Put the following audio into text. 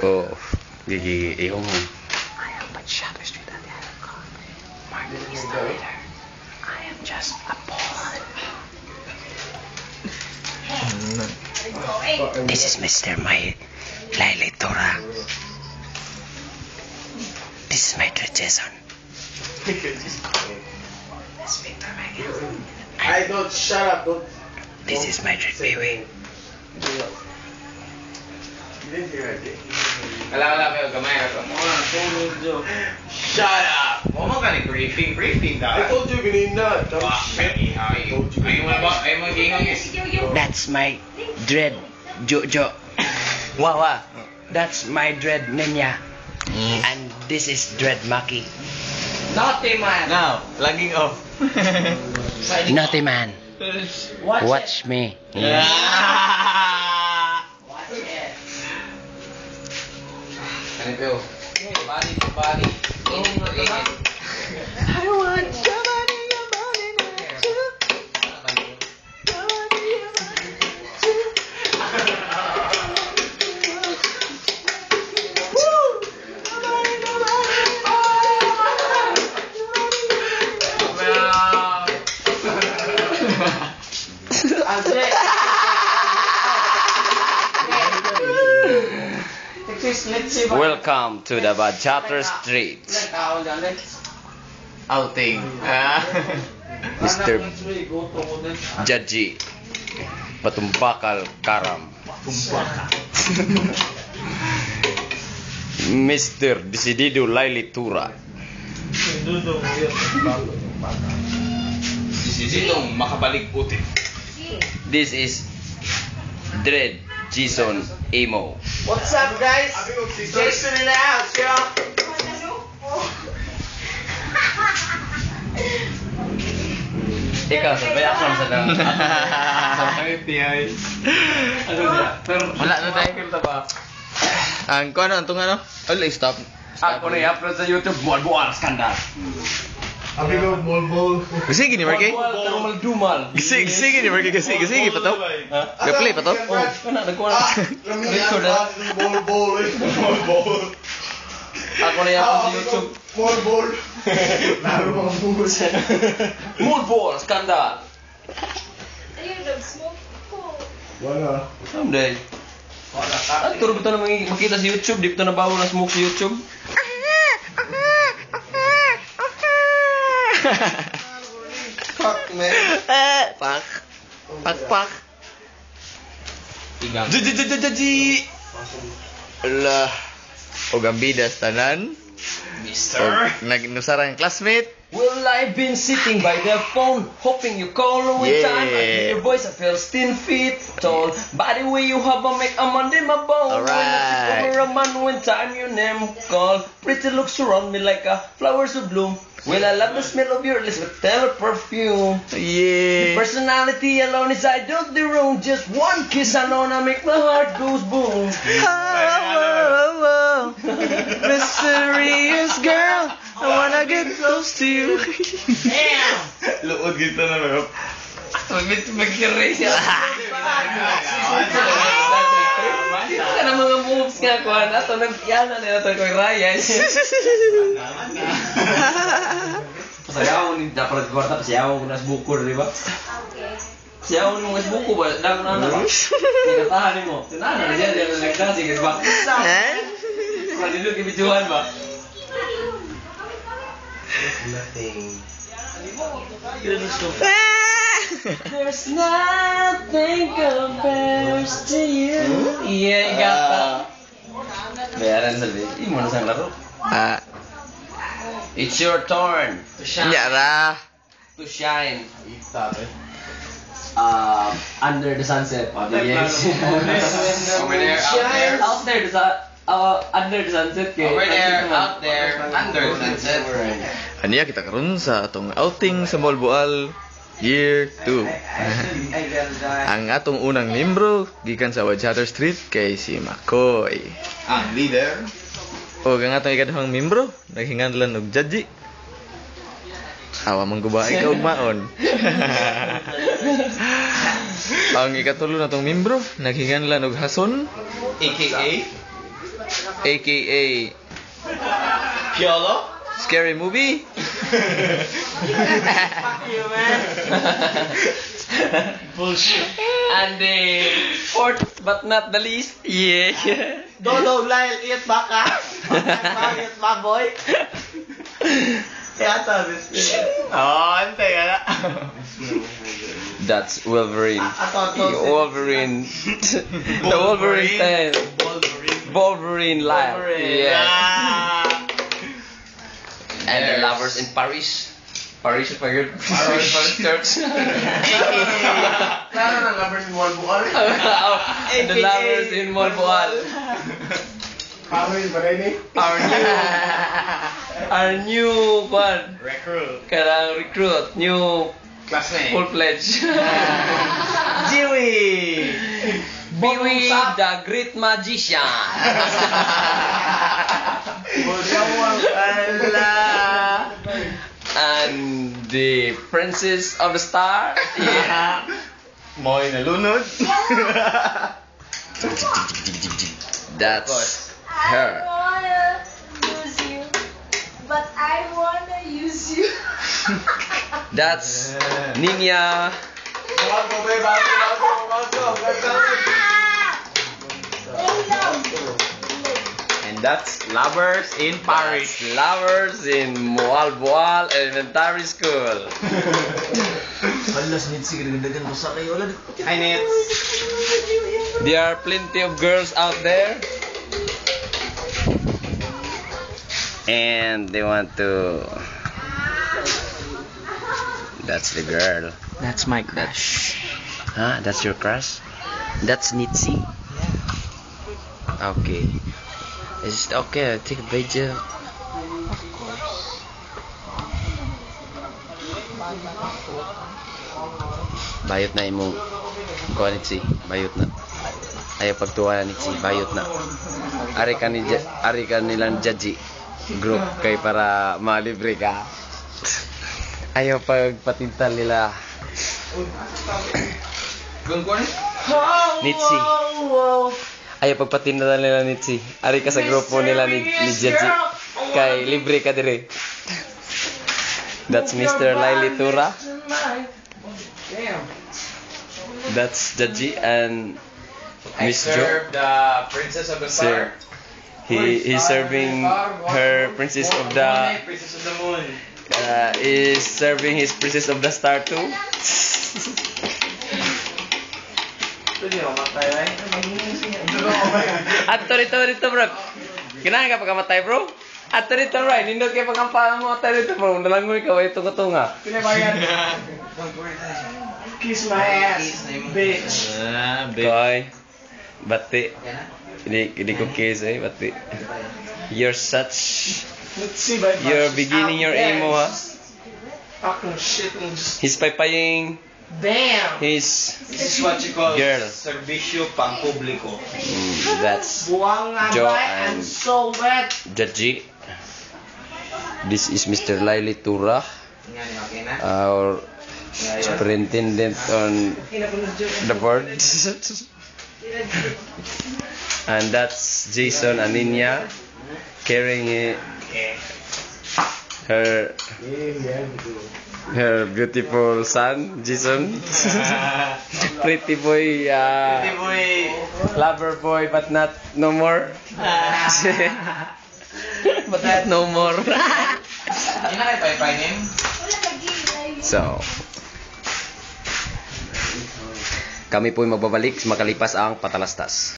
Oh, gigi, iyong. I am but Shadow Street at the end of God. Martin is the leader. I am just a pawn. This is Mr. Laili Tora. This is my Jason. That's Victor Megan. I don't shut up. Don't. This is my baby. You didn't hear it. Wala kayo, gamay na to. Shut up! Huwag mo ka ni briefing I told you ganina. That's my dread Jojo. Wawa. That's my dread Nenya. And this is dread Maki. Naughty man! Now, logging off. Naughty man. Watch me. Yes. Watch it. Ano po? Body to body. Init to init. I want your body, your body, Welcome to the Bachatter Street. Outing. Mr. Jaji Patumbakal Karam. Mr. Decidido Laili Tura. Sisitong makabalik puti. This is Dread Jason Emo. What's up, guys? Jason in the house, yo. Ikaw, sabay ako sa lang. Wala na tayo filter ba? Ang kung ano, itong ano? Stop. Ako na i-upload sa YouTube, buwan-buwan, skandal. Abi ko bol. Gisi gini Marky? Pero maldumal. Gisi gini Marky, gisi pa to? Play pa to? Oh, kana nagkuha. Record na. Bol. Ako na i-upload sa YouTube. Bol. Laro mga bungos. Mulball, skandal. Ayun, nag-smoke ko. Wala. Someday. At turo ba ito na makita sa YouTube? Di ba ito nabawa na smoke sa YouTube? Fuck, man. Pak. Ji. Lah. O gambidas tanan. Mister! Nagnusaran ang classmate. Well, I've been sitting by the phone, hoping you call with Yeah. time. I hear your voice, I feel 10 feet tall. By the way you have a make a man in my bone. Alright. When I sit over a man, when time your name call. Pretty looks surround me like a flowers of bloom. Well, I love the smell of your lips with tell perfume. Yeah. Personality alone is I don't the room. Just one kiss alone, I make my heart goes boom. Mysterious girl, I wanna get close to you. Luod gitu na bro. Mag-kiray siya. Dito ka na mga moves nga ko. Ato, nag-iyanan na ito ko Ryan. Pasayawon ni dapat nagkwarta, pasayawon ko na sa buko, di ba? Okay. Pasayawon mo sa buko ba? Lang na ba? Ikatahan mo. Tinahan na siya, diyan na nagdasing. Kasi ba? Malilog ibiduhan ba? Nothing. There's nothing compares to you. Yeah, you got that. Bayaran sa liit. Imo na sang laro. It's your turn to shine. Nyara. To shine. eh. Under the sunset. Yes. Over there, out there. Out there, under the sunset. Over there, out there, under sunset. Aniya kita karon sa atong outing sa Molboal Year 2. Ang atong unang membro gikan sa Bachatter Street kay si Makoy. Ang leader. O ang atong ikaduhang membro naghinganlan og Jaji. Awa mong guba ikaw og maon. Ang ikatulo natong membro naghinganlan og Hason. AKA? aka Piolo? Scary Movie. Fuck you, man. Bullshit. And the fourth but not the least, yeah. Dodo, Lyle, iyat baka. Iyat baboy. Yata, this oh, ante ka na. That's Wolverine. Wolverine. The Wolverine style. Wolverine live. Yeah. And the lovers in Paris. Paris figured. Paris church. Klaro ng lovers in Walbual. The lovers in Molboal. Paris ba rin eh? Our new one. Recruit. Karang recruit. New Classmate. full-fledged. Jiwi! Biwi the Great Magician. And the Princess of the Star. Yeah. Mo'y nalunod. That's I her. wanna use you, but I wanna use you. That's Ninya. And that's lovers in Paris. That's lovers in Moalboal Elementary School. Hi, Nits. There are plenty of girls out there. And they want to. That's the girl. That's my crush. Huh? That's your crush? That's Nitsi? Okay. Is it okay? I take a video. Bayot na imong kuha Nitsi. Bayot na. Ayaw pagtuwa na Nitsi. Bayot na. Ari ka nilang judgy group kay para malibre ka. Ayaw pagpatintal nila. Nitsi. Ayaw pagpatintal nila Nitsi. Ari ka sa grupo nila ni Judgy. Kay libre ka dire. That's Mr. Laili Tura. That's Judgy and Miss Jo. Serve the Princess of the Sir. Star. He's serving her Princess of the Princess of the Moon. is serving his Princess of the Star too. Pwede mo matay, right? Ato rito bro. Kinain ka pagkamatay bro? Ato rito right. Nindot kayo pagkampaan mo ato rito bro. Nalangoy ka ba itong tunga? Kiss my ass, bitch. Koy. Bati. Hindi ko kiss eh. Bati. You're such. Let's see, bye. You're beginning your emo ha. Fucking shit and just He's paypaying damn. his This is what you call girl. Servisyo pang publiko. That's Buwang nga Jo ba? and I'm so wet. Judgy. This is Mr. Laili Tura, our superintendent on the board. And that's Jason and Ninya carrying her beautiful son, Jason. Pretty boy, lover boy, but not no more. But not no more. So, kami po'y magbabalik makalipas ang Patalastas.